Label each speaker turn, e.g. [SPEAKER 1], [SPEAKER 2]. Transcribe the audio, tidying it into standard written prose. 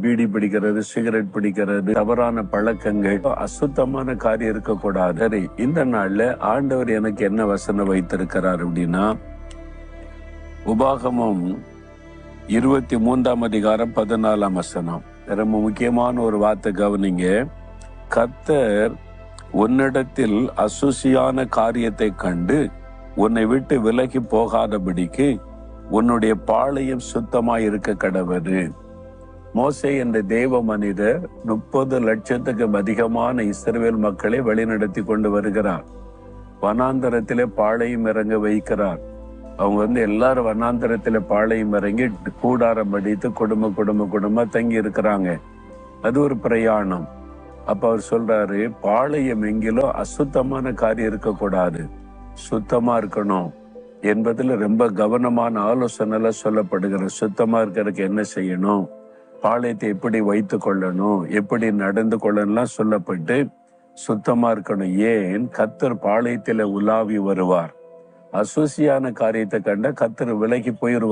[SPEAKER 1] PT பிடிக்கிறது, cigarette பிடிக்கிறது, தவறான பழக்கங்கள், அசுத்தமான காரியம் இருக்கக்கூடாது. சரி, இந்த நாள்ல ஆண்டவர் எனக்கு என்ன வசனம் வைத்திருக்கிறார் அப்படின்னா, உபாகமம் 23 அதிகாரம் 14 ரொம்ப முக்கியமான ஒரு வார்த்தை கவனிங்க. கர்த்தர் உன்னிடத்தில் அசுசியான காரியத்தை கண்டு உன்னை விட்டு விலகி போகாதபடிக்கு உன்னுடைய பாளையம் சுத்தமாய் இருக்க கடவது. மோசே என்ற தேவ மனிதர் 30 லட்சத்துக்கும் அதிகமான இஸ்ரவேல் மக்களை வழிநடத்தி கொண்டு வருகிறார். வனாந்தரத்திலே பாளையம் இறங்க வைக்கிறார். அவங்க எல்லாரும் வனாந்தரத்திலே பாளையம் இறங்கி கூடாரம் அடித்து குடும்ப தங்கி இருக்கிறாங்க. அது ஒரு பிரயாணம். அப்ப அவர் சொல்றாரு, பாளையம் எங்கிலும் அசுத்தமான காரியம் இருக்கக்கூடாது, சுத்தமா இருக்கணும் என்பதுல ரொம்ப கவனமான ஆலோசனை சொல்லப்படுகிற. சுத்தமா இருக்கிறதுக்கு என்ன செய்யணும், பாளையத்தை எப்படி வைத்து கொள்ளணும், எப்படி நடந்து கொள்ளலாம் சொல்லப்பட்டு சுத்தமா இருக்கணும். ஏன்? கர்த்தர் பாளையத்தில உலாவி வருவார். அசுசியான காரியத்தை கண்ட கர்த்தர் விலகி போயிருவார்.